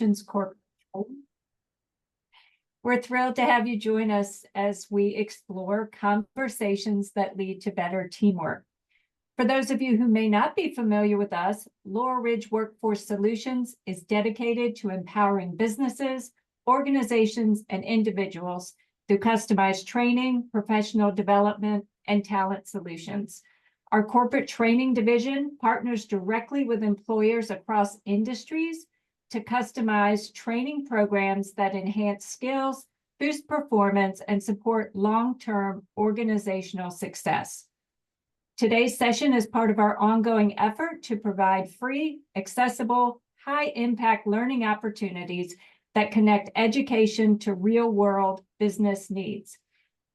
Organizations Corporate. We're thrilled to have you join us as we explore conversations that lead to better teamwork. For those of you who may not be familiar with us, Laurel Ridge Workforce Solutions is dedicated to empowering businesses, organizations, and individuals through customized training, professional development, and talent solutions. Our corporate training division partners directly with employers across industries to customize training programs that enhance skills, boost performance, and support long-term organizational success. Today's session is part of our ongoing effort to provide free, accessible, high-impact learning opportunities that connect education to real-world business needs.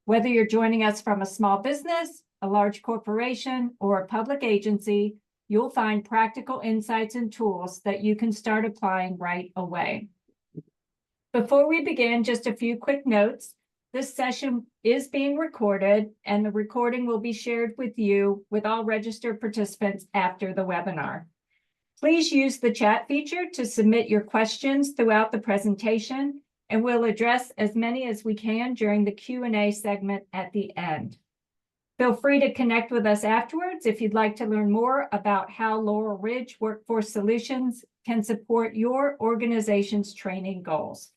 Whether you're joining us from a small business, a large corporation, or a public agency, you'll find practical insights and tools that you can start applying right away. Before we begin, just a few quick notes. This session is being recorded, and the recording will be shared with you with all registered participants after the webinar. Please use the chat feature to submit your questions throughout the presentation, and we'll address as many as we can during the Q&A segment at the end. Feel free to connect with us afterwards if you'd like to learn more about how Laurel Ridge Workforce Solutions can support your organization's training goals.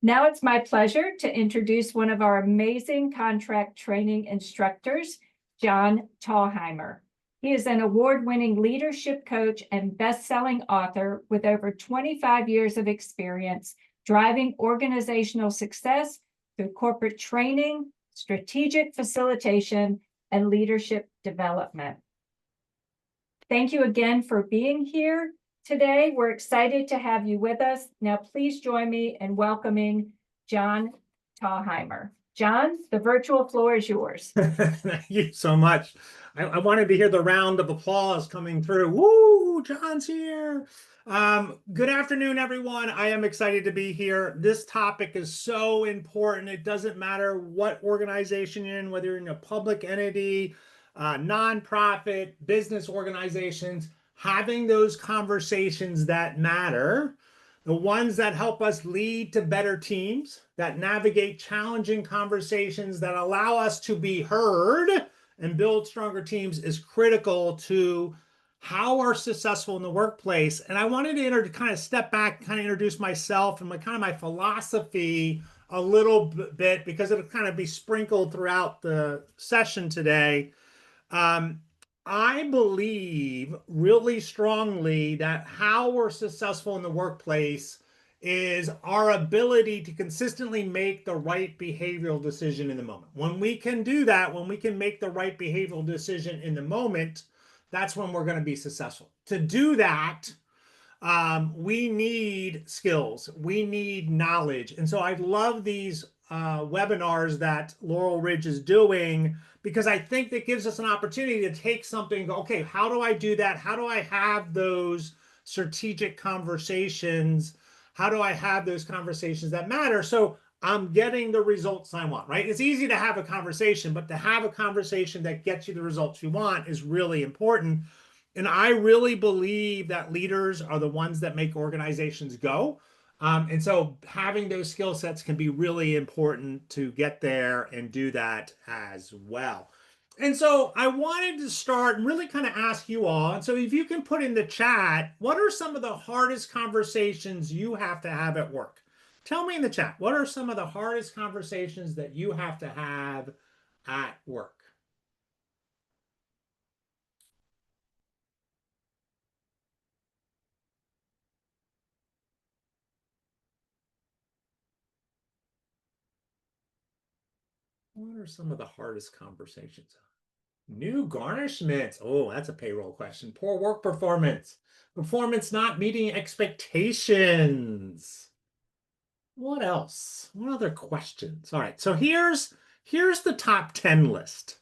Now it's my pleasure to introduce one of our amazing contract training instructors, John Thalheimer. He is an award-winning leadership coach and best-selling author with over 25 years of experience driving organizational success through corporate training, strategic facilitation, and leadership development. Thank you again for being here today. We're excited to have you with us. Now, please join me in welcoming John Thalheimer. John, the virtual floor is yours. Thank you so much. I wanted to hear the round of applause coming through. Woo, John's here. Good afternoon, everyone. I am excited to be here. This topic is so important. It doesn't matter what organization you're in, whether you're in a public entity, nonprofit, business organizations, having those conversations that matter, the ones that help us lead to better teams, that navigate challenging conversations, that allow us to be heard and build stronger teams is critical to how we're successful in the workplace. And I wanted to kind of step back, kind of introduce myself and my philosophy a little bit, because it'll kind of be sprinkled throughout the session today. I believe really strongly that how we're successful in the workplace is our ability to consistently make the right behavioral decision in the moment. When we can do that, when we can make the right behavioral decision in the moment, that's when we're going to be successful. To do that, we need skills, we need knowledge. And so I love these webinars that Laurel Ridge is doing, because I think that gives us an opportunity to take something and go, okay, how do I do that? How do I have those strategic conversations? How do I have those conversations that matter? So I'm getting the results I want, right? It's easy to have a conversation, but to have a conversation that gets you the results you want is really important. And I really believe that leaders are the ones that make organizations go. And so having those skill sets can be really important to get there and do that as well. And so I wanted to start and really kind of ask you all, and so if you can put in the chat, what are some of the hardest conversations you have to have at work? Tell me in the chat, what are some of the hardest conversations that you have to have at work? What are some of the hardest conversations? New garnishments. Oh, that's a payroll question. Poor work performance. Performance not meeting expectations. What else? What other questions? All right, so here's the top 10 list,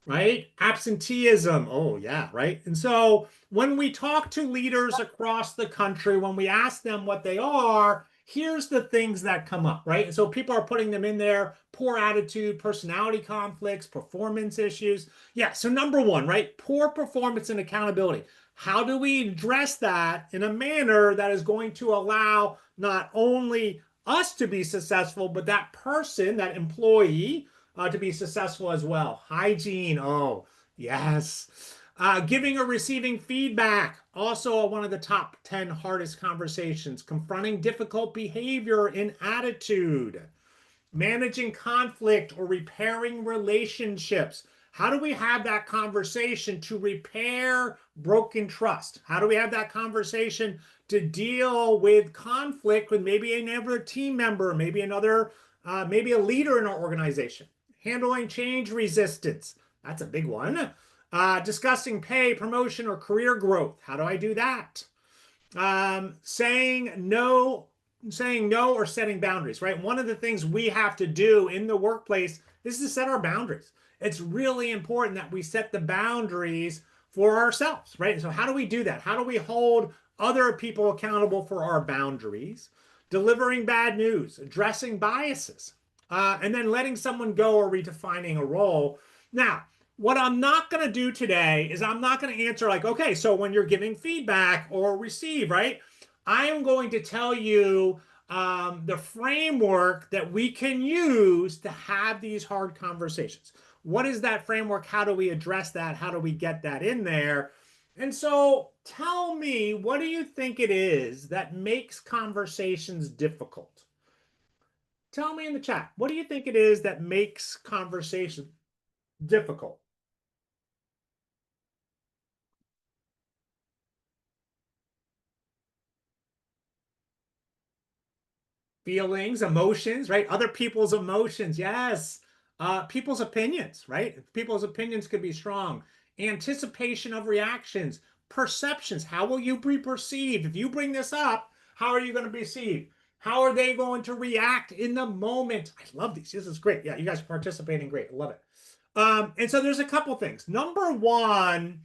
right? Absenteeism. Oh, yeah, right? And so when we talk to leaders across the country, when we ask them what they are, here's the things that come up, right? And so people are putting them in there: poor attitude, personality conflicts, performance issues. Yeah, so number one, right? Poor performance and accountability. How do we address that in a manner that is going to allow not only us to be successful, but that person, that employee, to be successful as well? Hygiene. Oh, yes. Giving or receiving feedback. Also, one of the top 10 hardest conversations. Confronting difficult behavior and attitude. Managing conflict or repairing relationships. How do we have that conversation to repair broken trust? How do we have that conversation to deal with conflict with maybe another team member, maybe maybe a leader in our organization? Handling change resistance. That's a big one. Discussing pay, promotion, or career growth. How do I do that? Saying no or setting boundaries, right? One of the things we have to do in the workplace is to set our boundaries. It's really important that we set the boundaries for ourselves, right? So how do we do that? How do we hold other people accountable for our boundaries? Delivering bad news, addressing biases, and then letting someone go or redefining a role. Now, what I'm not going to do today is I'm not going to answer like, okay, so when you're giving feedback or receive, right? I am going to tell you the framework that we can use to have these hard conversations. What is that framework? How do we address that? How do we get that in there? And so tell me, what do you think it is that makes conversations difficult? Tell me in the chat, what do you think it is that makes conversation difficult? Feelings, emotions, right? Other people's emotions, yes. People's opinions, right? People's opinions could be strong. Anticipation of reactions, perceptions. How will you be perceived? If you bring this up, how are you going to be perceived? How are they going to react in the moment? I love these. This is great. Yeah, you guys are participating. Great. I love it. And so there's a couple things. Number one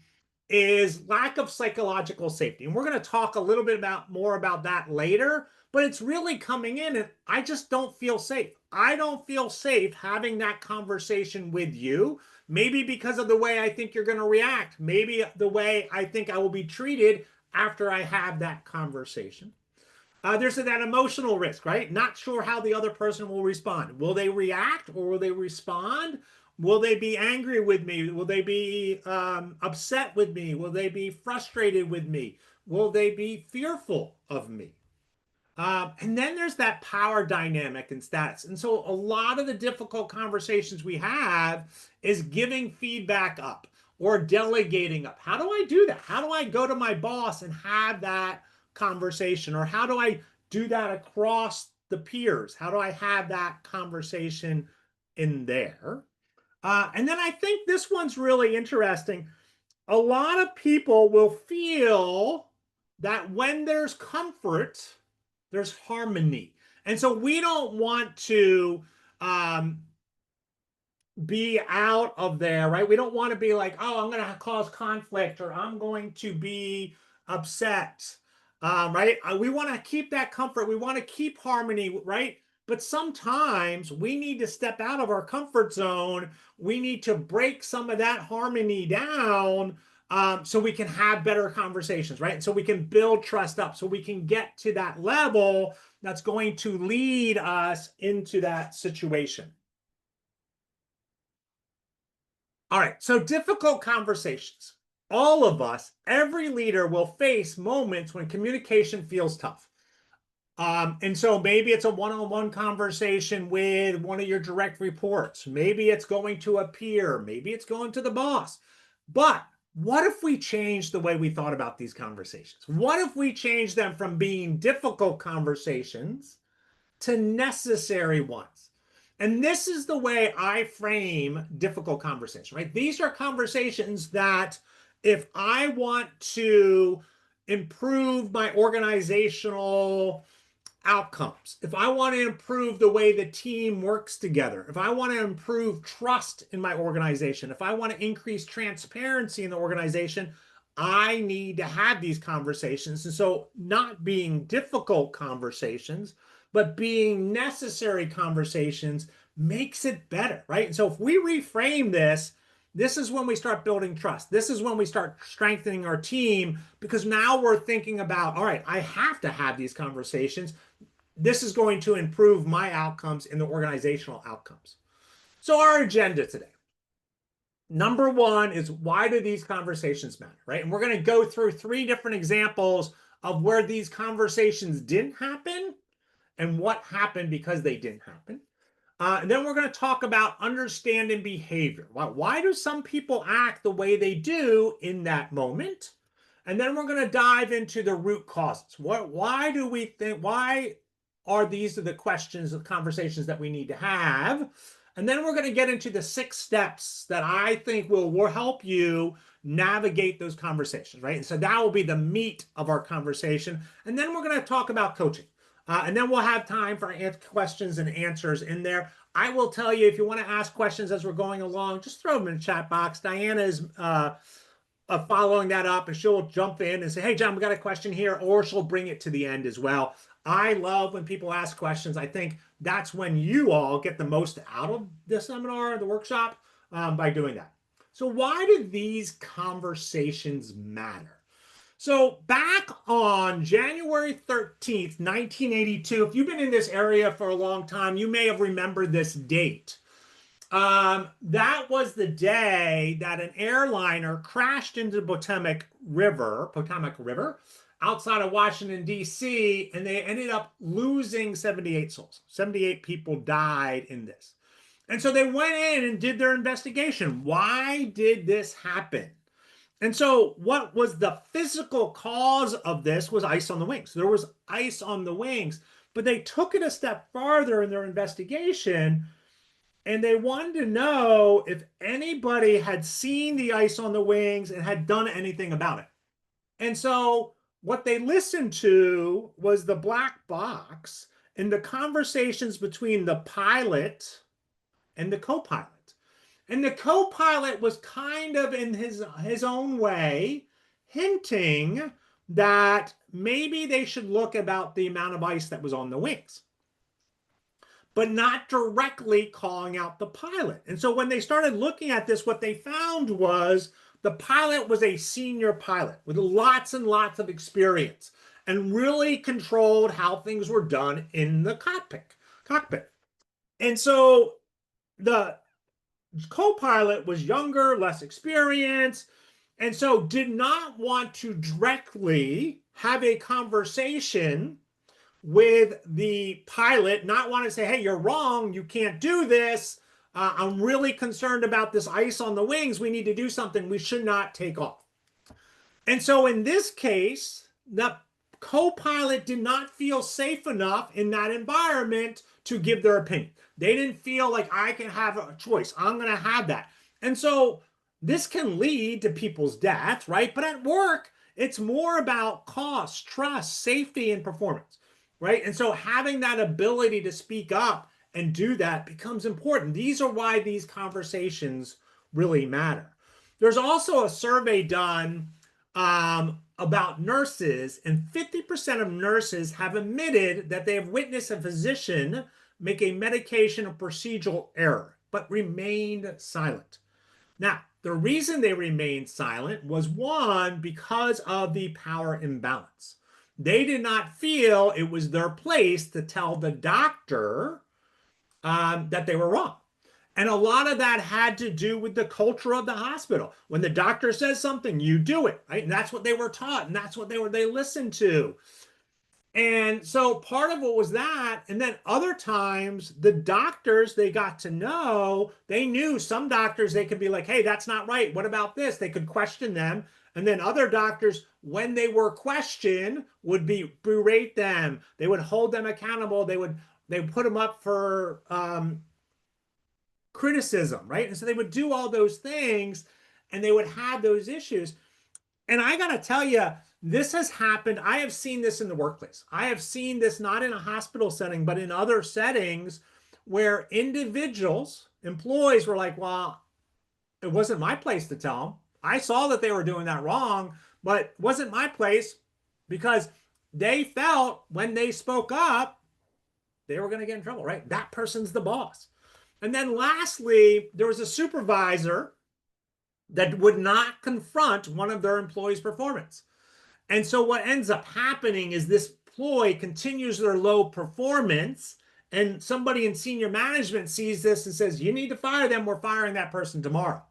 is lack of psychological safety. And we're going to talk a little bit more about that later, but it's really coming in and I just don't feel safe. I don't feel safe having that conversation with you. Maybe because of the way I think you're going to react, maybe the way I think I will be treated after I have that conversation. There's that emotional risk, right? Not sure how the other person will respond. Will they react or will they respond? Will they be angry with me? Will they be upset with me? Will they be frustrated with me? Will they be fearful of me? And then there's that power dynamic and status. And so a lot of the difficult conversations we have is giving feedback up or delegating up. How do I do that? How do I go to my boss and have that conversation? Or how do I do that across the peers? How do I have that conversation in there? And then I think this one's really interesting. A lot of people will feel that when there's comfort, there's harmony. And so we don't want to um, be out of there, right? We don't want to be like, oh, I'm going to cause conflict or I'm going to be upset, right? We want to keep that comfort. We want to keep harmony, right? But sometimes we need to step out of our comfort zone. We need to break some of that harmony down so we can have better conversations, right? So we can build trust up, so we can get to that level that's going to lead us into that situation. All right, so difficult conversations. All of us, every leader will face moments when communication feels tough. And so maybe it's a one-on-one conversation with one of your direct reports. Maybe it's going to a peer. Maybe it's going to the boss. But what if we change the way we thought about these conversations? What if we change them from being difficult conversations to necessary ones? And this is the way I frame difficult conversation, right? These are conversations that if I want to improve my organizational outcomes, if I want to improve the way the team works together, if I want to improve trust in my organization, if I want to increase transparency in the organization, I need to have these conversations. And so, not being difficult conversations, but being necessary conversations makes it better, right? And so, if we reframe this, This is when we start building trust. This is when we start strengthening our team, because now we're thinking about, all right, I have to have these conversations. This is going to improve my outcomes and the organizational outcomes. So our agenda today. Number one is, why do these conversations matter, right? And we're going to go through 3 different examples of where these conversations didn't happen and what happened because they didn't happen. And then we're going to talk about understanding behavior. Why do some people act the way they do in that moment? And then we're going to dive into the root causes. Why do we think, why are these the questions, the conversations that we need to have? And then we're going to get into the 6 steps that I think will help you navigate those conversations, right? And so that will be the meat of our conversation. And then we're going to talk about coaching. And then we'll have time for questions and answers in there. I will tell you, if you want to ask questions as we're going along, just throw them in the chat box. Diana is following that up, and she'll jump in and say, hey, John, we got a question here, or she'll bring it to the end as well. I love when people ask questions. I think that's when you all get the most out of the seminar, the workshop, by doing that. So why do these conversations matter? So back on January 13th, 1982, if you've been in this area for a long time, you may have remembered this date. That was the day that an airliner crashed into the Potomac River outside of Washington, D.C., and they ended up losing 78 souls. 78 people died in this. And so they went in and did their investigation. Why did this happen? And so what was the physical cause of this was ice on the wings. There was ice on the wings, but they took it a step farther in their investigation, and they wanted to know if anybody had seen the ice on the wings and had done anything about it. And so what they listened to was the black box and the conversations between the pilot and the co-pilot. And the co-pilot was kind of in his own way hinting that maybe they should look about the amount of ice that was on the wings, but not directly calling out the pilot. And so when they started looking at this, what they found was the pilot was a senior pilot with lots and lots of experience and really controlled how things were done in the cockpit. And so the co-pilot was younger, less experienced, and so did not want to directly have a conversation with the pilot, not want to say, hey, you're wrong, you can't do this. I'm really concerned about this ice on the wings. We need to do something. We should not take off. And so in this case, the co-pilot did not feel safe enough in that environment to give their opinion. They didn't feel like I can have a choice. I'm going to have that. And so this can lead to people's death, right? But at work, it's more about cost, trust, safety, and performance, right? And so having that ability to speak up and do that becomes important. These are why these conversations really matter. There's also a survey done about nurses, and 50% of nurses have admitted that they have witnessed a physician make a medication or procedural error, but remained silent. Now, the reason they remained silent was, one, because of the power imbalance. They did not feel it was their place to tell the doctor that they were wrong. And a lot of that had to do with the culture of the hospital. When the doctor says something, you do it, right? And that's what they were taught, and that's what they listened to. And so part of it was that. And then other times, the doctors they got to know, they knew some doctors, they could be like, hey, that's not right. What about this? They could question them. And then other doctors, when they were questioned, would berate them. They would hold them accountable. They would put them up for criticism, right? And so they would do all those things, and they would have those issues. And I got to tell you, this has happened. I have seen this in the workplace. I have seen this not in a hospital setting, but in other settings where individuals, employees were like, well, it wasn't my place to tell them. I saw that they were doing that wrong, but it wasn't my place, because they felt when they spoke up, they were going to get in trouble, right? That person's the boss. And then lastly, there was a supervisor that would not confront one of their employees' performance. And so what ends up happening is this employee continues their low performance, and somebody in senior management sees this and says, you need to fire them. We're firing that person tomorrow.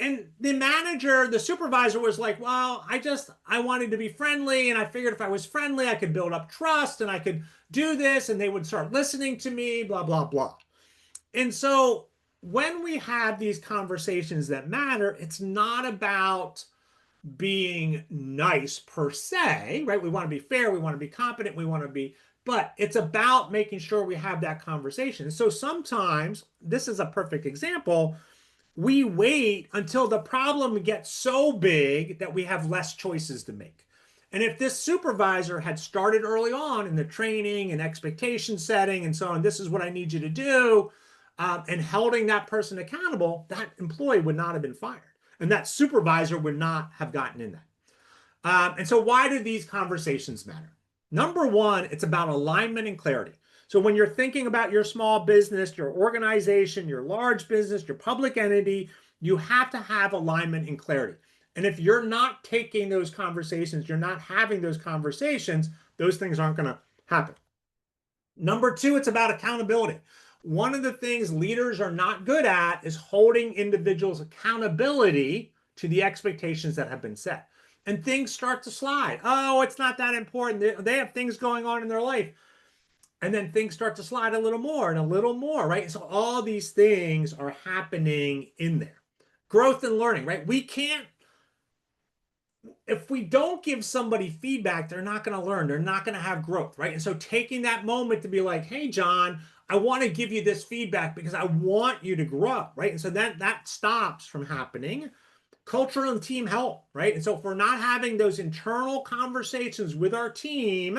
And the manager, the supervisor was like, well, I wanted to be friendly. And I figured if I was friendly, I could build up trust and I could do this and they would start listening to me, blah, blah, blah. And so when we have these conversations that matter, it's not about being nice per se, right? We want to be fair, we want to be competent, but it's about making sure we have that conversation. So sometimes, this is a perfect example, we wait until the problem gets so big that we have less choices to make. And if this supervisor had started early on in the training and expectation setting and so on, this is what I need you to do, and holding that person accountable, that employee would not have been fired. And that supervisor would not have gotten in that. And so why do these conversations matter? Number one, it's about alignment and clarity. So when you're thinking about your small business, your organization, your large business, your public entity, you have to have alignment and clarity. And if you're not taking those conversations, you're not having those conversations, those things aren't going to happen. Number two, it's about accountability. One of the things leaders are not good at is holding individuals accountability to the expectations that have been set. And things start to slide. Oh, it's not that important. They have things going on in their life. And then things start to slide a little more and a little more, right? So all these things are happening in there. Growth and learning, right? We can't, if we don't give somebody feedback, they're not going to learn. They're not going to have growth, right? And so taking that moment to be like, hey, John, I want to give you this feedback because I want you to grow, right? And so that stops from happening. Cultural and team health, right? And so if we're not having those internal conversations with our team,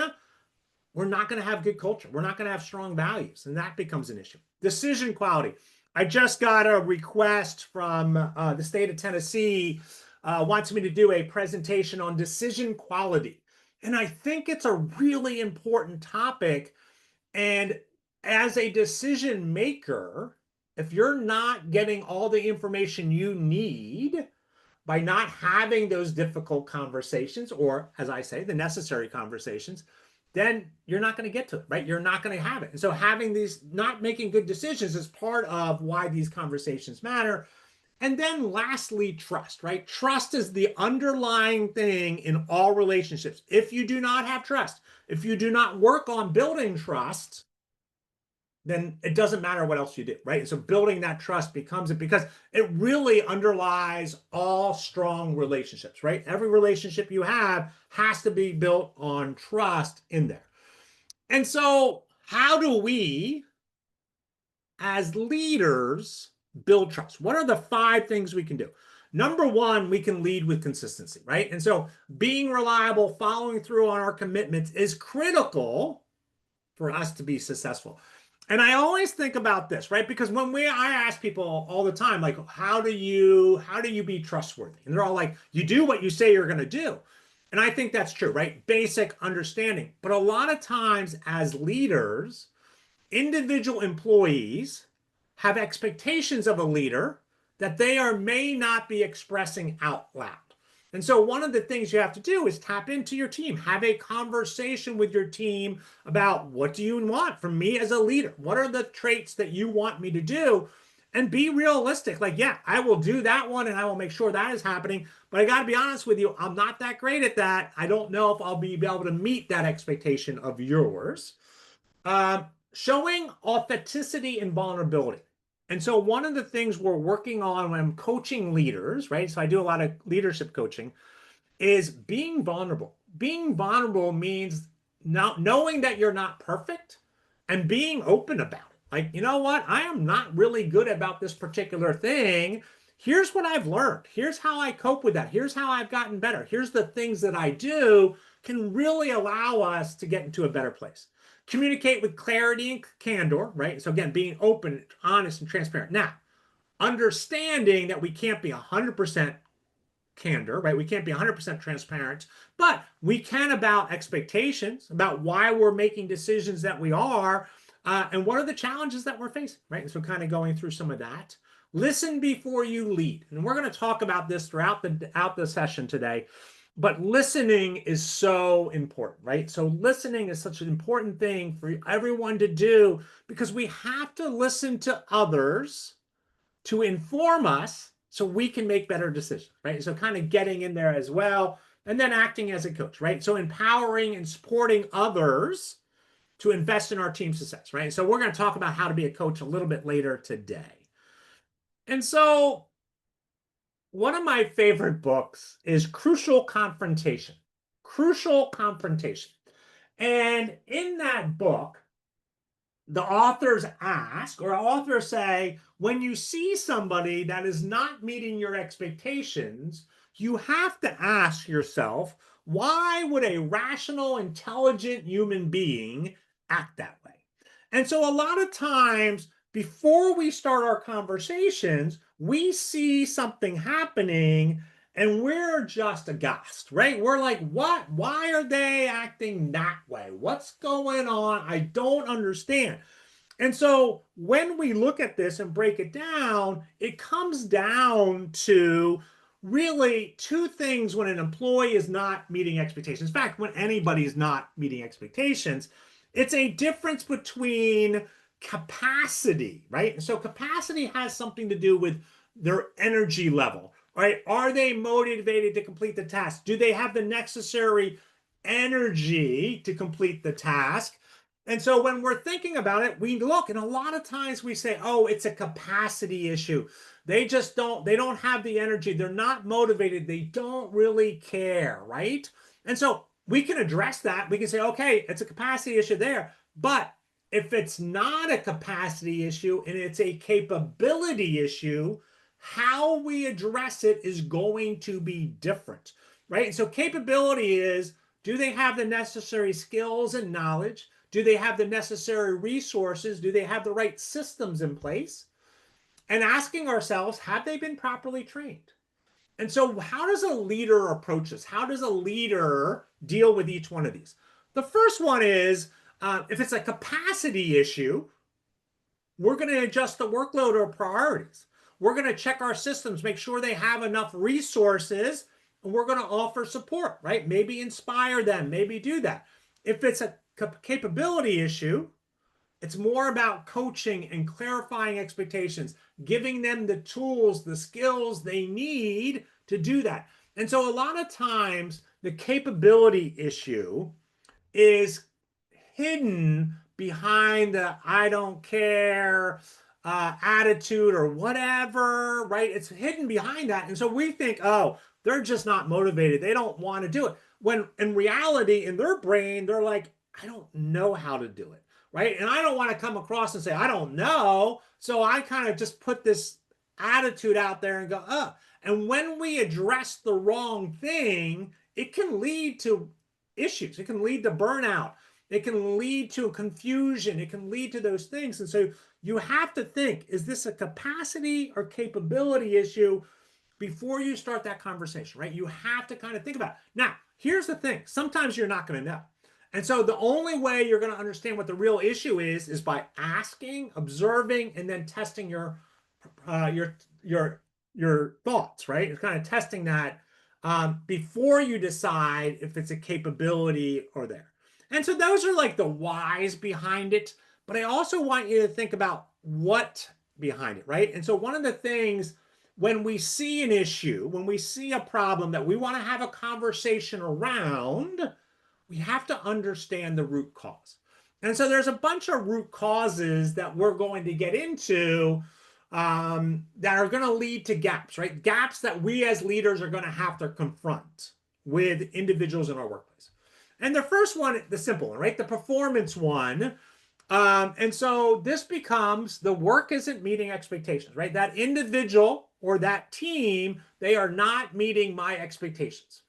we're not going to have good culture. We're not going to have strong values, and that becomes an issue. Decision quality. I just got a request from the state of Tennessee, wants me to do a presentation on decision quality. And I think it's a really important topic. And as a decision maker, if you're not getting all the information you need by not having those difficult conversations, or as I say, the necessary conversations, then you're not going to get to it, right? You're not going to have it. And so having these, not making good decisions is part of why these conversations matter. And then lastly, trust, right? Trust is the underlying thing in all relationships. If you do not have trust, if you do not work on building trust, then it doesn't matter what else you do, right? And so building that trust becomes it, because it really underlies all strong relationships, right? Every relationship you have has to be built on trust in there. And so how do we, as leaders, build trust? What are the 5 things we can do? Number one, we can lead with consistency, right? And so being reliable, following through on our commitments is critical for us to be successful. And I always think about this, right? Because I ask people all the time, like, how do you be trustworthy? And they're all like, you do what you say you're going to do. And I think that's true, right? Basic understanding. But a lot of times as leaders, individual employees have expectations of a leader that they may not be expressing out loud. And so one of the things you have to do is tap into your team, have a conversation with your team about, what do you want from me as a leader? What are the traits that you want me to do? And be realistic. Like, yeah, I will do that one and I will make sure that is happening. But I got to be honest with you, I'm not that great at that. I don't know if I'll be able to meet that expectation of yours. Showing authenticity and vulnerability. And so one of the things we're working on when I'm coaching leaders, right? So I do a lot of leadership coaching, is being vulnerable. Being vulnerable means not knowing that you're not perfect and being open about it. Like, you know what? I am not really good about this particular thing. Here's what I've learned. Here's how I cope with that. Here's how I've gotten better. Here's the things that I do can really allow us to get into a better place. Communicate with clarity and candor, right? So again, being open, honest, and transparent. Now, understanding that we can't be 100% candor, right? We can't be 100% transparent, but we can about expectations, about why we're making decisions that we are, and what are the challenges that we're facing, right? And so kind of going through some of that. Listen before you lead. And we're going to talk about this throughout the session today. But listening is so important, right? So listening is such an important thing for everyone to do because we have to listen to others to inform us so we can make better decisions, right? So kind of getting in there as well, and then acting as a coach, right? So empowering and supporting others to invest in our team success, right? So we're going to talk about how to be a coach a little bit later today. And so one of my favorite books is Crucial Confrontation. Crucial Confrontation. And in that book, the authors ask, or authors say, when you see somebody that is not meeting your expectations, you have to ask yourself, why would a rational, intelligent human being act that way? And so a lot of times, before we start our conversations, we see something happening and we're just aghast, right? We're like, what? Why are they acting that way? What's going on? I don't understand. And so when we look at this and break it down, it comes down to really two things when an employee is not meeting expectations. In fact, when anybody is not meeting expectations, it's a difference between capacity, right? And so capacity has something to do with their energy level, right? Are they motivated to complete the task? Do they have the necessary energy to complete the task? And so when we're thinking about it, we look, and a lot of times we say, oh, it's a capacity issue. They don't have the energy. They're not motivated. They don't really care, right? And so we can address that. We can say, okay, it's a capacity issue there. But if it's not a capacity issue and it's a capability issue, how we address it is going to be different, right? And so capability is, do they have the necessary skills and knowledge? Do they have the necessary resources? Do they have the right systems in place? And asking ourselves, have they been properly trained? And so, how does a leader approach this? How does a leader deal with each one of these? The first one is if it's a capacity issue, we're going to adjust the workload or priorities. We're going to check our systems, make sure they have enough resources, and we're going to offer support, right? Maybe inspire them, maybe do that. If it's a capability issue, it's more about coaching and clarifying expectations, giving them the tools, the skills they need to do that. And so a lot of times the capability issue is hidden behind the I don't care attitude or whatever, right? It's hidden behind that. And so we think, oh, they're just not motivated. They don't want to do it. When in reality, in their brain, they're like, I don't know how to do it, right? And I don't want to come across and say, I don't know. So I kind of just put this attitude out there and go, oh. And when we address the wrong thing, it can lead to issues. It can lead to burnout. It can lead to confusion. It can lead to those things. And so you have to think, is this a capacity or capability issue before you start that conversation, right? You have to kind of think about it. Now, here's the thing. Sometimes you're not going to know. And so the only way you're going to understand what the real issue is by asking, observing, and then testing your thoughts, right? It's kind of testing that before you decide if it's a capability or there. And so those are like the whys behind it. But I also want you to think about what behind it, right? And so one of the things when we see an issue, when we see a problem that we want to have a conversation around, we have to understand the root cause. And so there's a bunch of root causes that we're going to get into that are going to lead to gaps, right? Gaps that we as leaders are going to have to confront with individuals in our workplace. And the first one, the simple one, right? The performance one. And so this becomes the work isn't meeting expectations, right? That individual or that team, they are not meeting my expectations,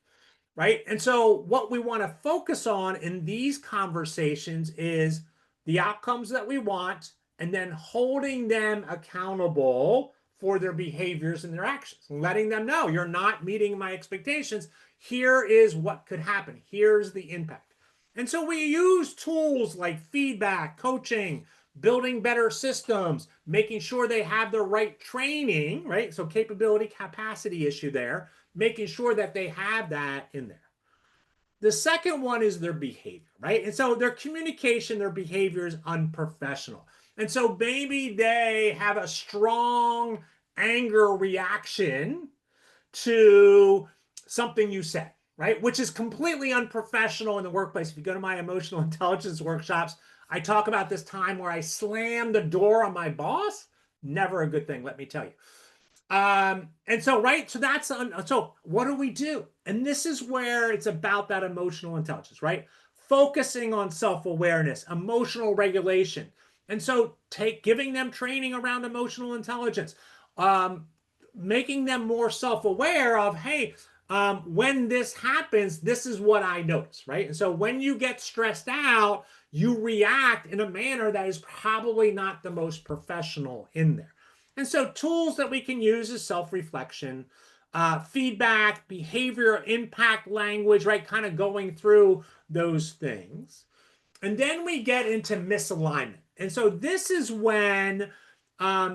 right? And so what we want to focus on in these conversations is the outcomes that we want and then holding them accountable for their behaviors and their actions, letting them know you're not meeting my expectations. Here is what could happen. Here's the impact. And so we use tools like feedback, coaching, building better systems, making sure they have the right training, right? So capability, capacity issue there, making sure that they have that in there. The second one is their behavior, right? And so their communication, their behavior is unprofessional. And so maybe they have a strong anger reaction to something you said, right? Which is completely unprofessional in the workplace. If you go to my emotional intelligence workshops, I talk about this time where I slammed the door on my boss. Never a good thing, let me tell you. And so, right, so so what do we do? And this is where it's about that emotional intelligence, right? Focusing on self-awareness, emotional regulation. And so giving them training around emotional intelligence, um, making them more self-aware of, hey, when this happens, this is what I notice, right? And so when you get stressed out, you react in a manner that is probably not the most professional in there. And so tools that we can use is self-reflection, feedback, behavior, impact language, right? Kind of going through those things. And then we get into misalignment. And so this is when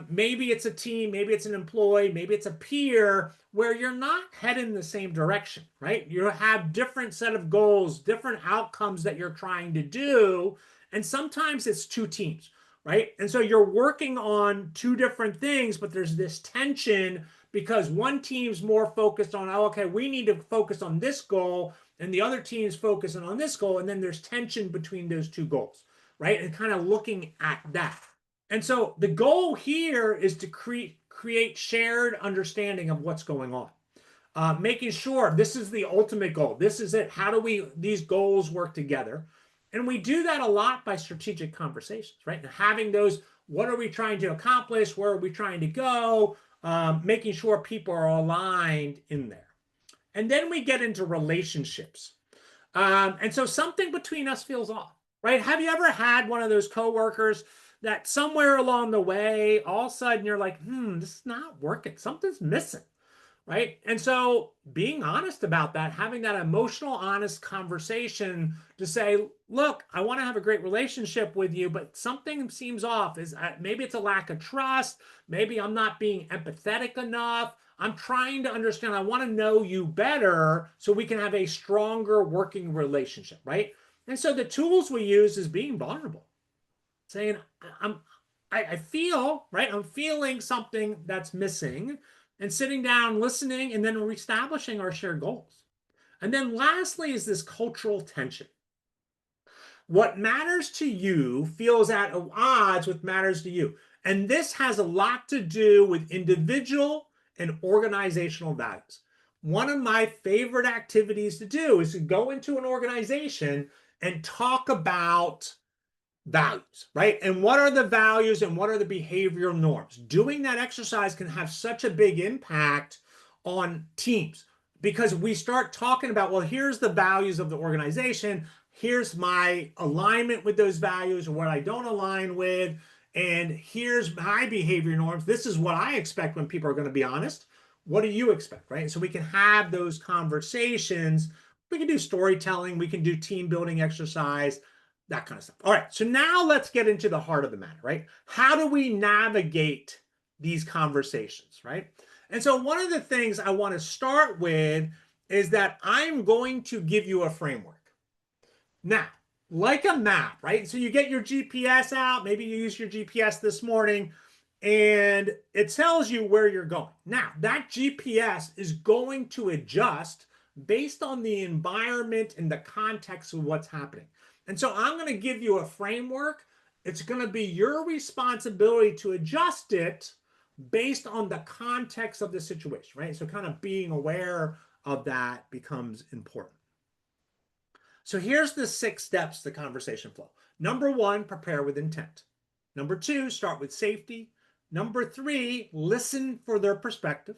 maybe it's a team, maybe it's an employee, maybe it's a peer where you're not heading the same direction, right? You have different set of goals, different outcomes that you're trying to do. And sometimes it's two teams, right? And so you're working on two different things, but there's this tension because one team's more focused on, oh, okay, we need to focus on this goal, and the other team's focusing on this goal, and then there's tension between those two goals, right? And kind of looking at that. And so the goal here is to create shared understanding of what's going on. Making sure this is the ultimate goal. This is it. How do these goals work together? And we do that a lot by strategic conversations, right? And having those, what are we trying to accomplish? Where are we trying to go? Making sure people are aligned in there. And then we get into relationships. And so something between us feels off, right? Have you ever had one of those coworkers that somewhere along the way, all of a sudden you're like, this is not working. Something's missing, right? And so being honest about that, having that emotional, honest conversation to say, look, I want to have a great relationship with you, but something seems off. Maybe it's a lack of trust. Maybe I'm not being empathetic enough. I'm trying to understand. I want to know you better so we can have a stronger working relationship, right? And so the tools we use is being vulnerable, saying, I feel, right? I'm feeling something that's missing, and sitting down, listening, and then reestablishing our shared goals. And then lastly is this cultural tension. What matters to you feels at odds with matters to you. And this has a lot to do with individual and organizational values. One of my favorite activities to do is to go into an organization and talk about values, right? And what are the values and what are the behavioral norms? Doing that exercise can have such a big impact on teams because we start talking about, well, here's the values of the organization. Here's my alignment with those values or what I don't align with. And here's my behavior norms. This is what I expect when people are going to be honest. What do you expect, right? So we can have those conversations. We can do storytelling. We can do team building exercise, that kind of stuff. All right, so now let's get into the heart of the matter, right? How do we navigate these conversations, right? And so one of the things I want to start with is that I'm going to give you a framework. Now, like a map, right? So you get your GPS out, maybe you use your GPS this morning, and it tells you where you're going. Now, that GPS is going to adjust based on the environment and the context of what's happening. And so I'm going to give you a framework. It's going to be your responsibility to adjust it based on the context of the situation, right? So kind of being aware of that becomes important. So here's the 6 steps to conversation flow. Number 1, prepare with intent. Number 2, start with safety. Number 3, listen for their perspective.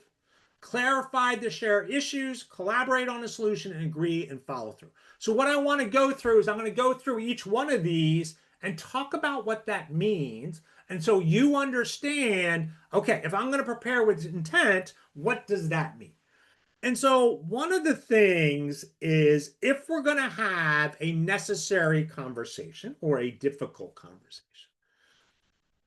Clarify the shared issues, collaborate on a solution, and agree and follow through. So what I want to go through is I'm going to go through each one of these and talk about what that means. And so you understand, okay, if I'm going to prepare with intent, what does that mean? And so one of the things is if we're going to have a necessary conversation or a difficult conversation,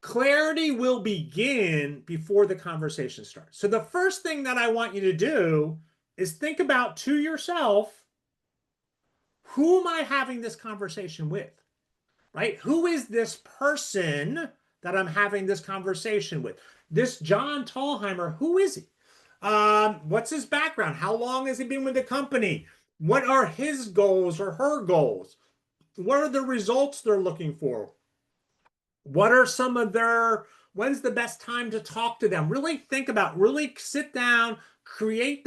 Clarity will begin before the conversation starts. So the first thing that I want you to do is think about to yourself, who am I having this conversation with? Right? Who is this person that I'm having this conversation with? This John Thalheimer, who is he? What's his background? How long has he been with the company? What are his goals or her goals? What are the results they're looking for? What are some of their, when's the best time to talk to them? Really think about, really sit down, create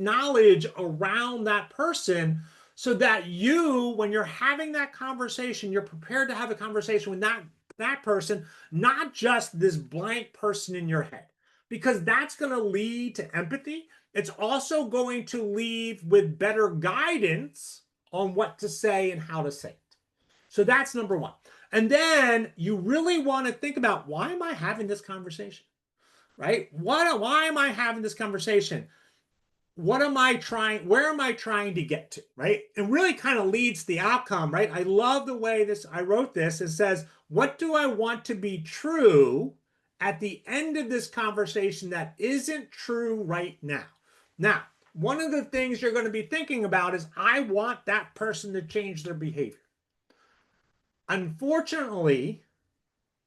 knowledge around that person so that you, when you're having that conversation, you're prepared to have a conversation with that person, not just this blank person in your head, because that's going to lead to empathy. It's also going to leave with better guidance on what to say and how to say it. So that's number one. And then you really want to think about, why am I having this conversation? Right? Why am I having this conversation? What am I trying? Where am I trying to get to? Right? And really kind of leads to the outcome, right? I love the way I wrote this. It says, what do I want to be true at the end of this conversation that isn't true right now? Now, one of the things you're going to be thinking about is, I want that person to change their behavior. Unfortunately,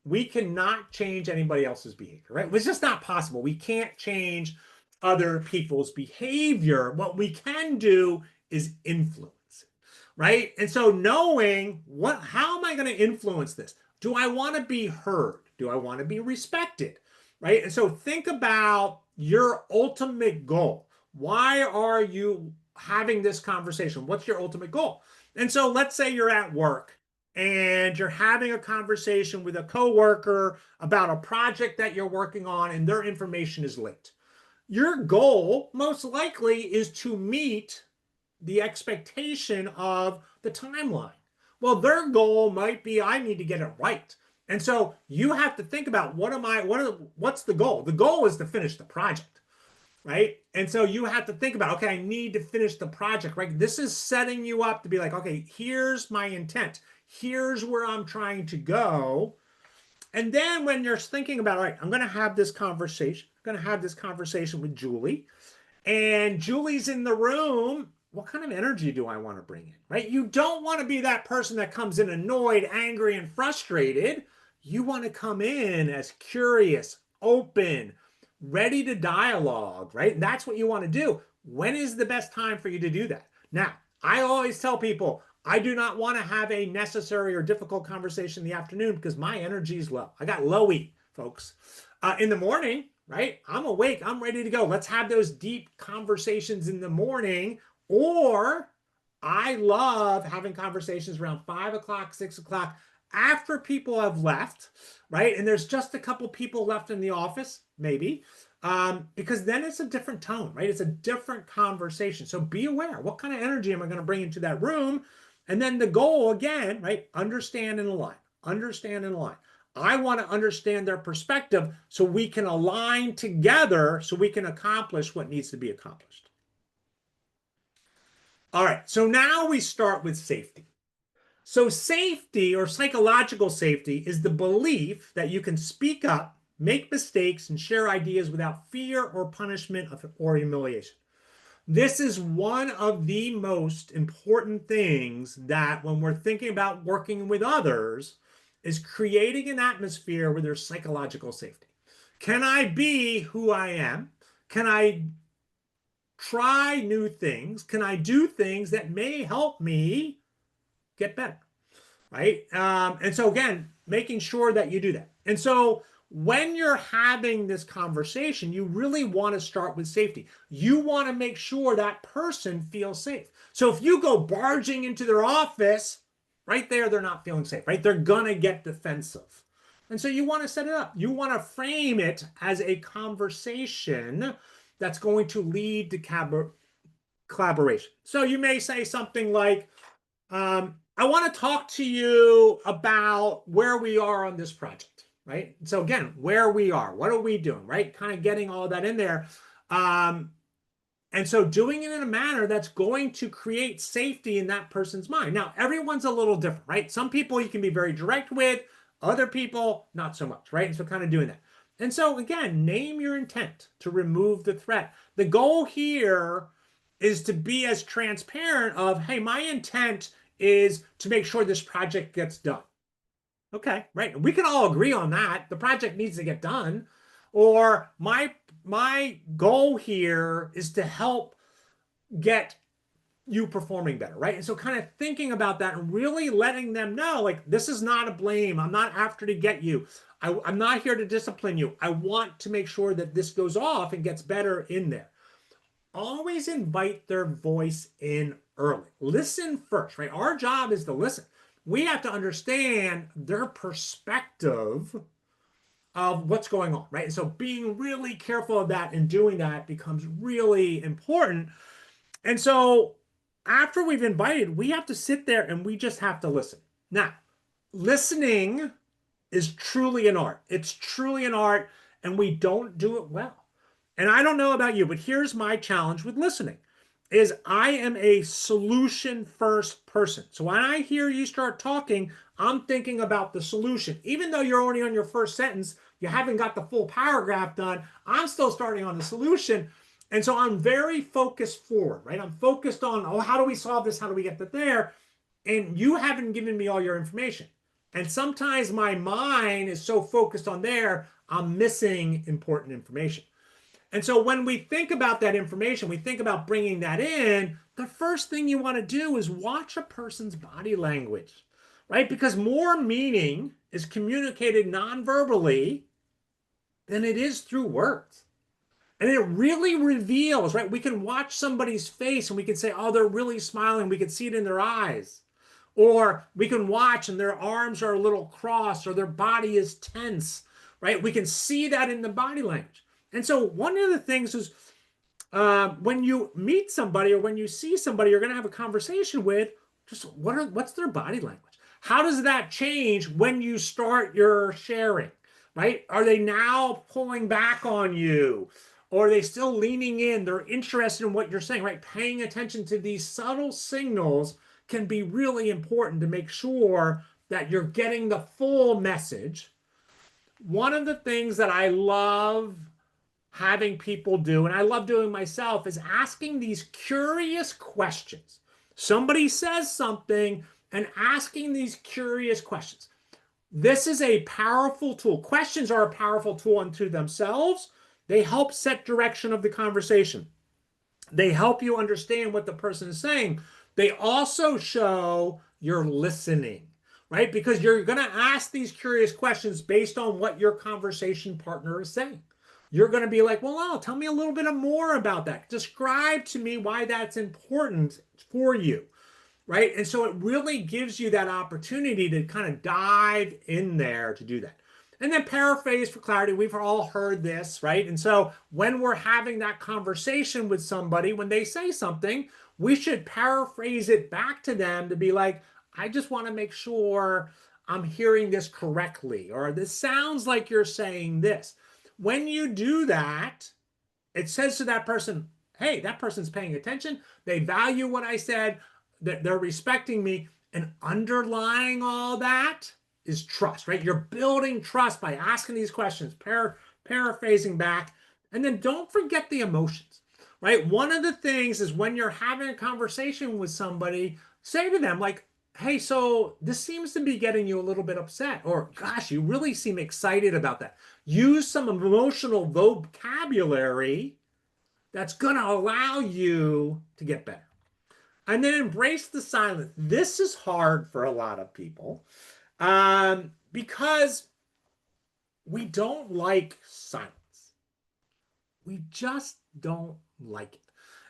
we cannot change anybody else's behavior, right? It's just not possible. We can't change other people's behavior. What we can do is influence it, right? And so knowing how am I going to influence this? Do I want to be heard? Do I want to be respected? Right? And so think about your ultimate goal. Why are you having this conversation? What's your ultimate goal? And so let's say you're at work and you're having a conversation with a coworker about a project that you're working on, and their information is late. Your goal most likely is to meet the expectation of the timeline. Well, their goal might be, I need to get it right. And so you have to think about, what's the goal? The goal is to finish the project, right? And so you have to think about, okay, I need to finish the project, right? This is setting you up to be like, okay, here's my intent. Here's where I'm trying to go. And then when you're thinking about, all right, I'm going to have this conversation. I'm going to have this conversation with Julie. And Julie's in the room. What kind of energy do I want to bring in, right? You don't want to be that person that comes in annoyed, angry, and frustrated. You want to come in as curious, open, ready to dialogue, right? And that's what you want to do. When is the best time for you to do that? Now, I always tell people, I do not want to have a necessary or difficult conversation in the afternoon because my energy is low. I got low E, folks. In the morning, right? I'm awake. I'm ready to go. Let's have those deep conversations in the morning. Or I love having conversations around 5 o'clock, 6 o'clock after people have left, right? And there's just a couple people left in the office, maybe, because then it's a different tone, right? It's a different conversation. So be aware. What kind of energy am I going to bring into that room? And then the goal, again, right? Understand and align. Understand and align. I want to understand their perspective so we can align together so we can accomplish what needs to be accomplished. All right, so now we start with safety. So safety, or psychological safety, is the belief that you can speak up, make mistakes, and share ideas without fear or punishment or humiliation. This is one of the most important things that when we're thinking about working with others is creating an atmosphere where there's psychological safety. Can I be who I am? Can I try new things? Can I do things that may help me get better? Right? And so again, making sure that you do that. And so when you're having this conversation, you really want to start with safety. You want to make sure that person feels safe. So if you go barging into their office, right there, they're not feeling safe, right? They're going to get defensive. And so you want to set it up. You want to frame it as a conversation that's going to lead to collaboration. So you may say something like, I want to talk to you about where we are on this project, right? So again, where we are, what are we doing, right? Kind of getting all that in there. And so doing it in a manner that's going to create safety in that person's mind. Now, everyone's a little different, right? Some people you can be very direct with. Other people, not so much, right? And so kind of doing that. And so again, name your intent to remove the threat. The goal here is to be as transparent of, hey, my intent is to make sure this project gets done. Okay, right. We can all agree on that. The project needs to get done. Or my goal here is to help get you performing better, right? And so kind of thinking about that and really letting them know, like, this is not a blame. I'm not after to get you. I'm not here to discipline you. I want to make sure that this goes off and gets better in there. Always invite their voice in early. Listen first, right? Our job is to listen. We have to understand their perspective of what's going on, right? And so being really careful of that and doing that becomes really important. And so after we've invited, we have to sit there and we just have to listen. Now, listening is truly an art. It's truly an art, and we don't do it well. And I don't know about you, but here's my challenge with listening is I am a solution first person. So when I hear you start talking, I'm thinking about the solution. Even though you're only on your first sentence, you haven't got the full paragraph done, I'm still starting on the solution. And so I'm very focused forward, right? I'm focused on, oh, how do we solve this? How do we get to there? And you haven't given me all your information. And sometimes my mind is so focused on there, I'm missing important information. And so when we think about that information, we think about bringing that in, the first thing you want to do is watch a person's body language, right? Because more meaning is communicated non-verbally than it is through words. And it really reveals, right? We can watch somebody's face and we can say, oh, they're really smiling. We can see it in their eyes. Or we can watch and their arms are a little crossed or their body is tense, right? We can see that in the body language. And so one of the things is when you meet somebody or when you see somebody you're going to have a conversation with, just what's their body language? How does that change when you start your sharing, right? Are they now pulling back on you? Or are they still leaning in? They're interested in what you're saying, right? Paying attention to these subtle signals can be really important to make sure that you're getting the full message. One of the things that I love having people do, and I love doing myself, is asking these curious questions. Somebody says something and asking these curious questions. This is a powerful tool. Questions are a powerful tool unto themselves. They help set direction of the conversation. They help you understand what the person is saying. They also show you're listening, right? Because you're going to ask these curious questions based on what your conversation partner is saying. You're going to be like, well, oh, tell me a little bit more about that. Describe to me why that's important for you, right? And so it really gives you that opportunity to kind of dive in there to do that. And then paraphrase for clarity. We've all heard this, right? And so when we're having that conversation with somebody, when they say something, we should paraphrase it back to them to be like, I just want to make sure I'm hearing this correctly, or this sounds like you're saying this. When you do that, it says to that person, hey, that person's paying attention. They value what I said, that they're respecting me. And underlying all that is trust, right? You're building trust by asking these questions, paraphrasing back, and then don't forget the emotions, right? One of the things is when you're having a conversation with somebody, say to them, like, hey, so this seems to be getting you a little bit upset, or gosh, you really seem excited about that. Use some emotional vocabulary that's going to allow you to get better. And then embrace the silence. This is hard for a lot of people because we don't like silence. We just don't like it.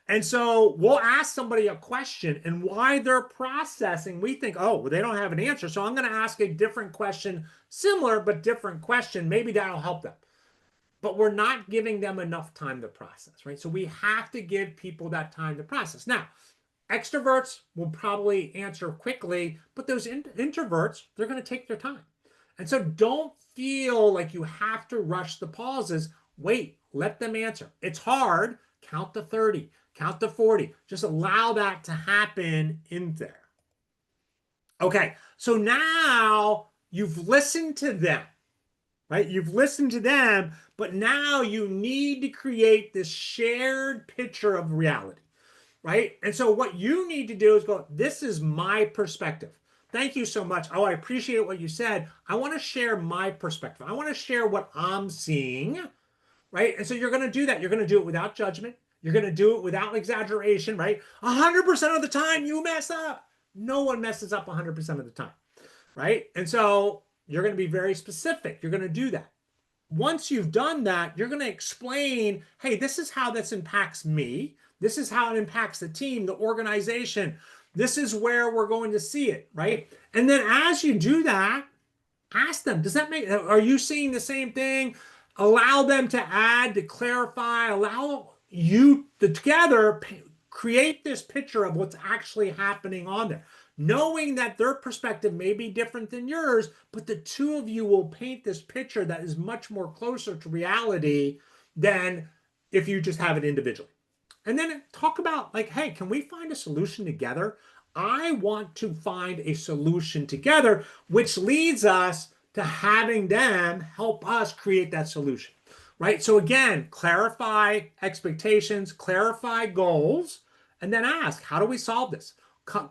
And so we'll ask somebody a question, and why they're processing, we think, oh, well, they don't have an answer. So I'm going to ask a different question, similar but different question. Maybe that'll help them. But we're not giving them enough time to process, right? So we have to give people that time to process. Now, extroverts will probably answer quickly, but those introverts, they're going to take their time. And so don't feel like you have to rush the pauses. Wait, let them answer. It's hard. Count to 30, count to 40. Just allow that to happen in there. Okay, so now you've listened to them, right? You've listened to them, but now you need to create this shared picture of reality, right? And so what you need to do is go, this is my perspective. Thank you so much. Oh, I appreciate what you said. I want to share my perspective. I want to share what I'm seeing, right? And so you're going to do that. You're going to do it without judgment. You're going to do it without exaggeration, right? 100% of the time you mess up. No one messes up 100% of the time, right? And so you're going to be very specific. You're going to do that. Once you've done that, you're going to explain, hey, this is how this impacts me. This is how it impacts the team, the organization. This is where we're going to see it, right? And then as you do that, ask them, are you seeing the same thing? Allow them to add, to clarify, allow you to together create this picture of what's actually happening on there, knowing that their perspective may be different than yours, but the two of you will paint this picture that is much more closer to reality than if you just have it individually. And then talk about like, hey, can we find a solution together? I want to find a solution together, which leads us to having them help us create that solution, right? So again, clarify expectations, clarify goals, and then ask, how do we solve this?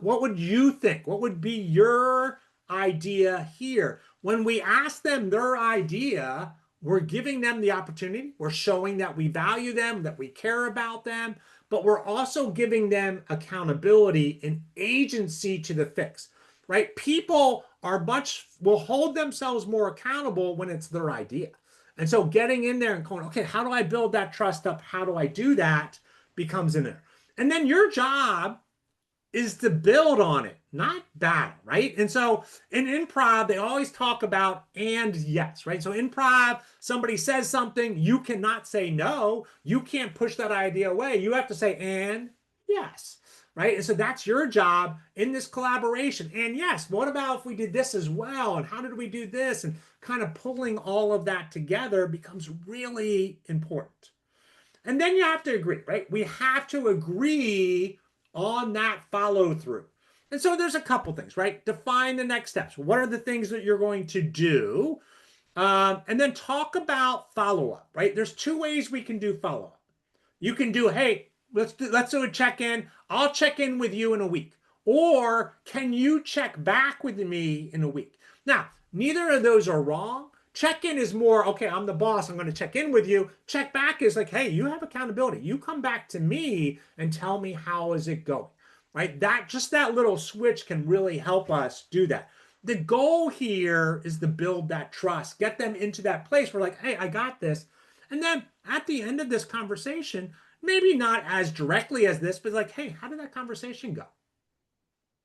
What would you think? What would be your idea here? When we ask them their idea, we're giving them the opportunity. We're showing that we value them, that we care about them, but we're also giving them accountability and agency to the fix, right? People will hold themselves more accountable when it's their idea. And so getting in there and going, okay, how do I build that trust up? How do I do that? Becomes in there. And then your job is to build on it, not battle, right? And so in improv, they always talk about and yes, right? So improv, somebody says something, you cannot say no. You can't push that idea away. You have to say and yes, right? And so that's your job in this collaboration. And yes, what about if we did this as well? And how did we do this? And kind of pulling all of that together becomes really important. And then you have to agree, right? We have to agree on that follow through. And so there's a couple things, right? Define the next steps. What are the things that you're going to do? And then talk about follow up, right? There's two ways we can do follow up. You can do, hey, let's do a check in. I'll check in with you in a week. Or can you check back with me in a week? Now, neither of those are wrong. Check-in is more, okay, I'm the boss, I'm going to check in with you. Check back is like, hey, you have accountability. You come back to me and tell me how is it going, right? That little switch can really help us do that. The goal here is to build that trust, get them into that place where like, hey, I got this. And then at the end of this conversation, maybe not as directly as this, but like, hey, how did that conversation go?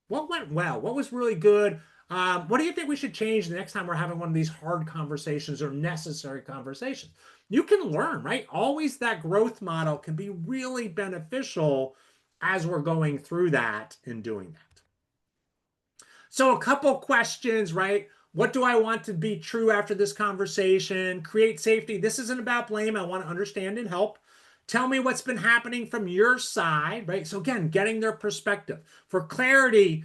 What went well? What was really good? What do you think we should change the next time we're having one of these hard conversations or necessary conversations? You can learn, right? Always that growth model can be really beneficial as we're going through that and doing that. So a couple questions, right? What do I want to be true after this conversation? Create safety. This isn't about blame. I want to understand and help. Tell me what's been happening from your side, right? So again, getting their perspective. For clarity,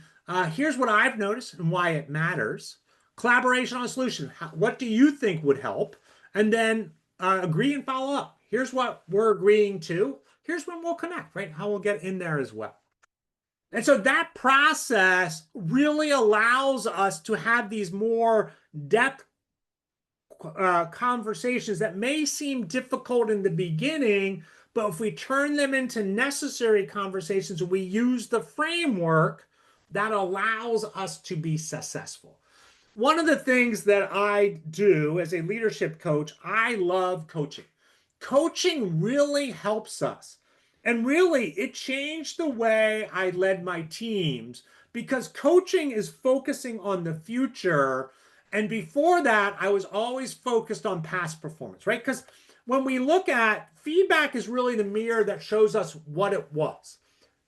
here's what I've noticed and why it matters. Collaboration on a solution. What do you think would help? And then agree and follow up. Here's what we're agreeing to. Here's when we'll connect, right? How we'll get in there as well. And so that process really allows us to have these more depth conversations that may seem difficult in the beginning, but if we turn them into necessary conversations, we use the framework that allows us to be successful. One of the things that I do as a leadership coach, I love coaching. Coaching really helps us. And really, it changed the way I led my teams because coaching is focusing on the future. And before that, I was always focused on past performance, right? Because when we look at feedback is really the mirror that shows us what it was.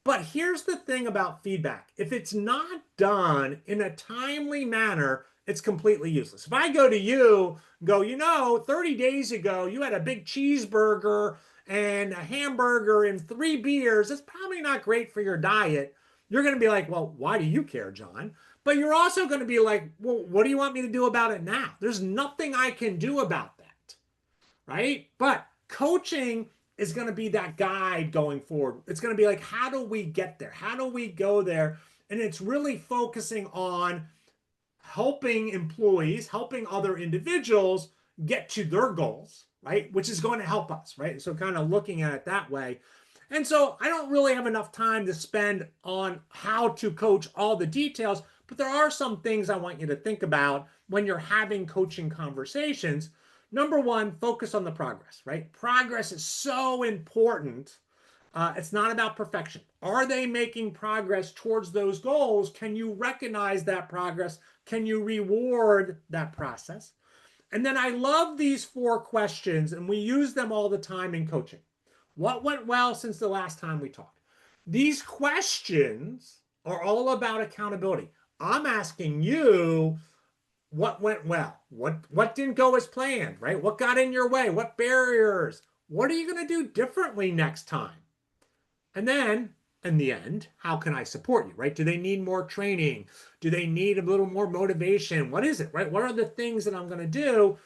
But here's the thing about feedback. If it's not done in a timely manner, it's completely useless. If I go to you and go, 30 days ago, you had a big cheeseburger and a hamburger and 3 beers. It's probably not great for your diet. You're going to be like, well, why do you care, John? But you're also going to be like, well, what do you want me to do about it now? There's nothing I can do about that, right? But coaching is going to be that guide going forward. It's going to be like, how do we get there? How do we go there? And it's really focusing on helping employees, helping other individuals get to their goals, right? Which is going to help us, right? So kind of looking at it that way. And so I don't really have enough time to spend on how to coach all the details, but there are some things I want you to think about when you're having coaching conversations. Number one, focus on the progress, right? Progress is so important. It's not about perfection. Are they making progress towards those goals? Can you recognize that progress? Can you reward that process? And then I love these 4 questions, and we use them all the time in coaching. What went well since the last time we talked? These questions are all about accountability. I'm asking you what went well, what didn't go as planned, right? What got in your way? What barriers? What are you going to do differently next time? And then in the end, how can I support you, right? Do they need more training? Do they need a little more motivation? What is it, right? What are the things that I'm going to do?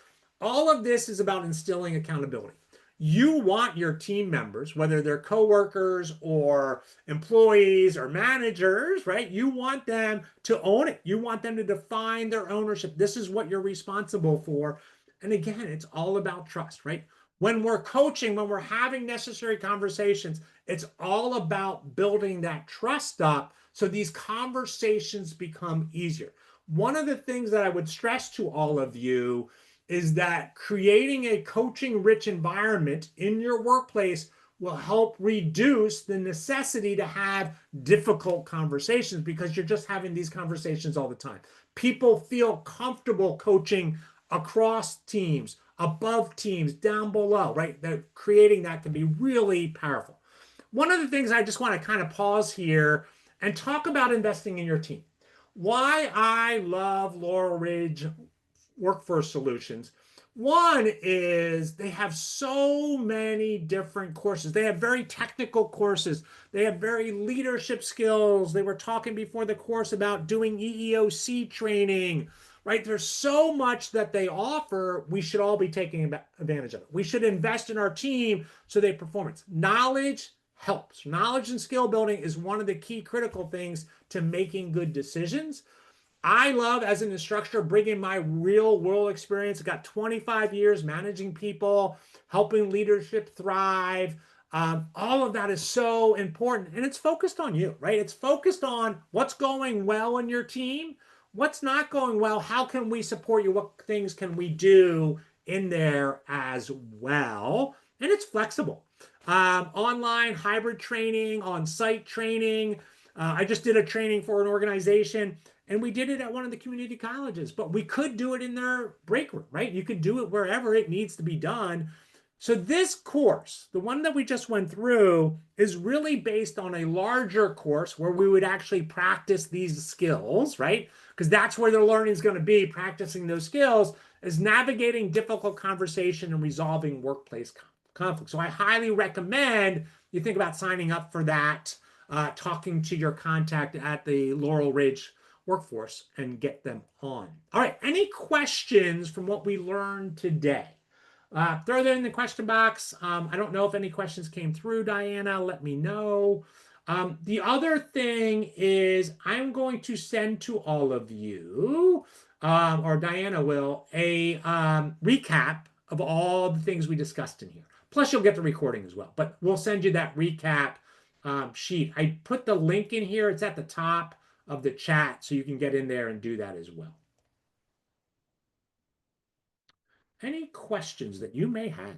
All of this is about instilling accountability. You want your team members, whether they're coworkers or employees or managers, right? You want them to own it. You want them to define their ownership. This is what you're responsible for. And again, it's all about trust, right? When we're coaching, when we're having necessary conversations, it's all about building that trust up so these conversations become easier. One of the things that I would stress to all of you is that creating a coaching rich environment in your workplace will help reduce the necessity to have difficult conversations because you're just having these conversations all the time. People feel comfortable coaching across teams, above teams, down below, right? That creating that can be really powerful. One of the things I just want to kind of pause here and talk about investing in your team. Why I love Laurel Ridge Workforce Solutions. One is they have so many different courses. They have very technical courses. They have very leadership skills. They were talking before the course about doing EEOC training, right? There's so much that they offer. We should all be taking advantage of it. We should invest in our team so they perform. Knowledge helps. Knowledge and skill building is one of the key critical things to making good decisions. I love, as an instructor, bringing my real world experience. I got 25 years managing people, helping leadership thrive. All of that is so important. And it's focused on you, right? It's focused on what's going well in your team, what's not going well, how can we support you, what things can we do in there as well. And it's flexible. Online, hybrid training, on-site training. I just did a training for an organization. And we did it at one of the community colleges, but we could do it in their break room, right? You could do it wherever it needs to be done. So this course, the one that we just went through, is really based on a larger course where we would actually practice these skills, right? Because that's where the learning is going to be, practicing those skills, is navigating difficult conversation and resolving workplace conflict. So I highly recommend you think about signing up for that, talking to your contact at the Laurel Ridge Workforce and get them on. All right, any questions from what we learned today? Throw that in the question box. I don't know if any questions came through, Diana. Let me know. The other thing is I'm going to send to all of you, or Diana will, a recap of all the things we discussed in here. Plus, you'll get the recording as well. But we'll send you that recap sheet. I put the link in here. It's at the top of the chat, so you can get in there and do that as well. Any questions that you may have?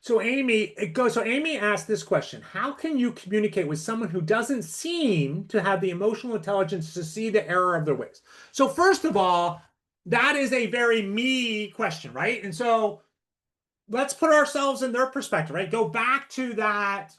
So Amy asked this question: how can you communicate with someone who doesn't seem to have the emotional intelligence to see the error of their ways? So first of all, that is a very me question, right? And so let's put ourselves in their perspective, right? Go back to that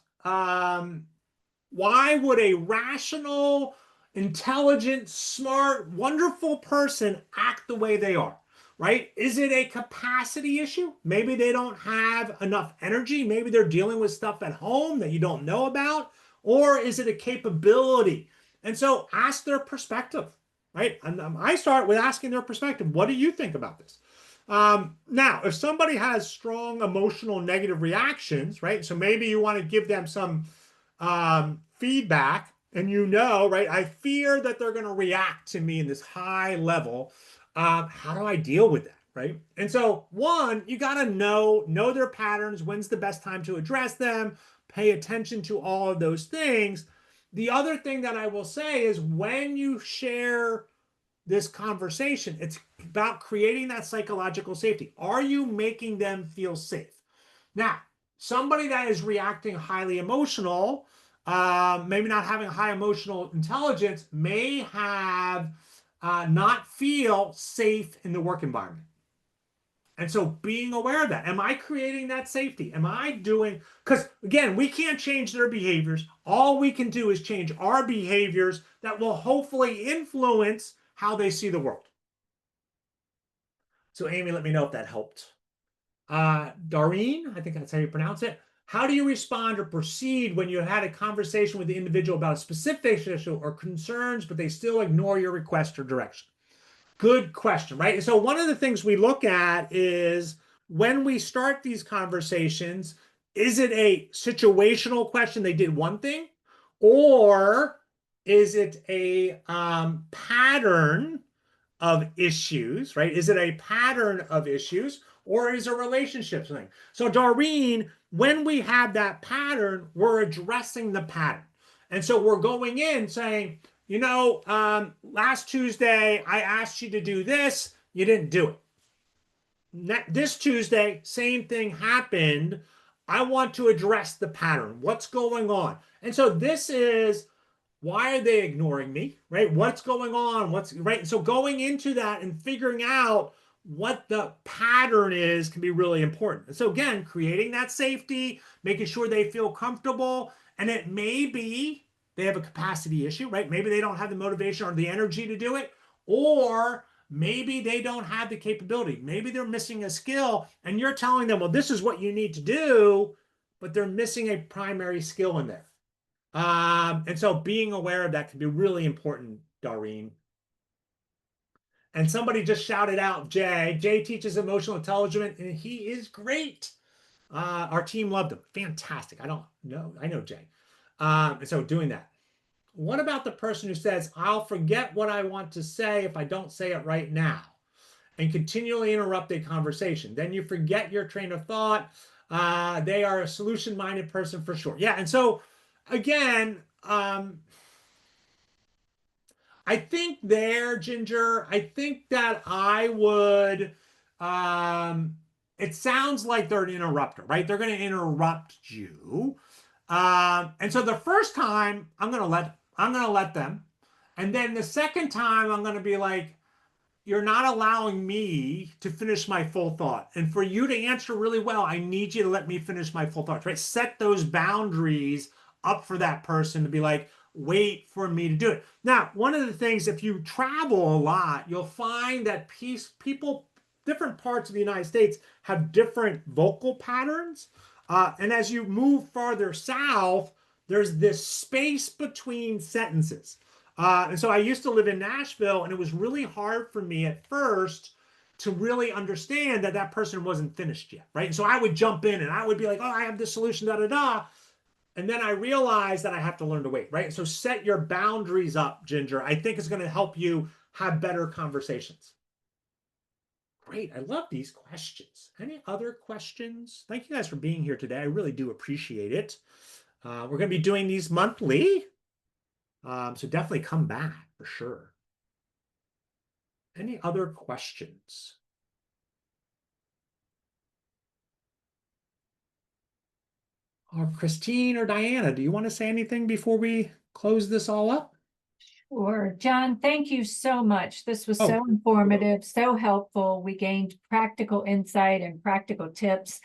Why would a rational, intelligent, smart, wonderful person act the way they are? Right? Is it a capacity issue? Maybe they don't have enough energy. Maybe they're dealing with stuff at home that you don't know about. Or is it a capability? And so ask their perspective, right? And I start with asking their perspective. What do you think about this? Now, if somebody has strong emotional negative reactions, right? So maybe you want to give them some feedback, and right? I fear that they're going to react to me in this high level. How do I deal with that, right? And so, one, you got to know their patterns. When's the best time to address them? Pay attention to all of those things. The other thing that I will say is when you share this conversation, it's about creating that psychological safety. Are you making them feel safe? Now, somebody that is reacting highly emotional, maybe not having high emotional intelligence, may have not feel safe in the work environment. And so being aware of that, am I creating that safety? Am I doing, because again, we can't change their behaviors. All we can do is change our behaviors that will hopefully influence how they see the world. So Amy, let me know if that helped. Doreen, I think that's how you pronounce it. How do you respond or proceed when you had a conversation with the individual about a specific issue or concerns, but they still ignore your request or direction? Good question, right? So one of the things we look at is when we start these conversations, is it a situational question? They did one thing, or is it a pattern of issues, right? Is it a pattern of issues, or is it a relationship thing? So Doreen, when we have that pattern, we're addressing the pattern. And so we're going in saying, last Tuesday, I asked you to do this. You didn't do it. This Tuesday, same thing happened. I want to address the pattern. What's going on? And so this is, why are they ignoring me, right? What's going on? What's right? So going into that and figuring out what the pattern is can be really important. And so again, creating that safety, making sure they feel comfortable, and it may be they have a capacity issue, right? Maybe they don't have the motivation or the energy to do it, or maybe they don't have the capability. Maybe they're missing a skill, and you're telling them, well, this is what you need to do, but they're missing a primary skill in there. And so being aware of that can be really important, Doreen. And somebody just shouted out Jay. Jay teaches emotional intelligence, and he is great. Our team loved him. Fantastic. I don't know. I know Jay. And so doing that. What about the person who says, I'll forget what I want to say if I don't say it right now, and continually interrupt a conversation? Then you forget your train of thought. They are a solution-minded person for sure. Yeah. And so again, I think there, Ginger, I think that I would, it sounds like they're an interrupter, right? They're going to interrupt you. And so the first time I'm going to let them. And then the second time I'm going to be like, you're not allowing me to finish my full thought. And for you to answer really well, I need you to let me finish my full thoughts, right? Set those boundaries up for that person to be like, wait for me to do it. Now, one of the things, if you travel a lot, you'll find that people, different parts of the United States have different vocal patterns. And as you move farther south, there's this space between sentences. And so I used to live in Nashville, and it was really hard for me at first to really understand that that person wasn't finished yet, right? And so I would jump in and I would be like, oh, I have this solution, da da da. And then I realized that I have to learn to wait, right? So set your boundaries up, Ginger. I think it's going to help you have better conversations. Great. I love these questions. Any other questions? Thank you guys for being here today. I really do appreciate it. We're going to be doing these monthly. So definitely come back for sure. Any other questions? Or Christine or Diana, do you want to say anything before we close this all up? Sure. John, thank you so much. This was Oh, so informative, so helpful. We gained practical insight and practical tips.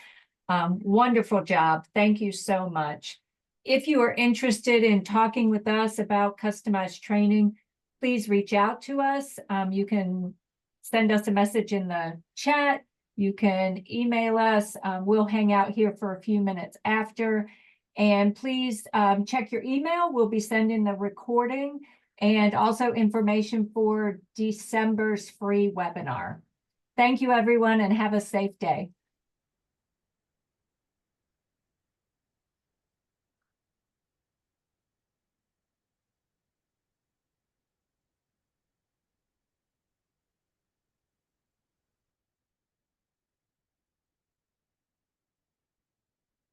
Wonderful job. Thank you so much. If you are interested in talking with us about customized training, please reach out to us. You can send us a message in the chat. You can email us. We'll hang out here for a few minutes after. And please check your email. We'll be sending the recording and also information for December's free webinar. Thank you, everyone, and have a safe day.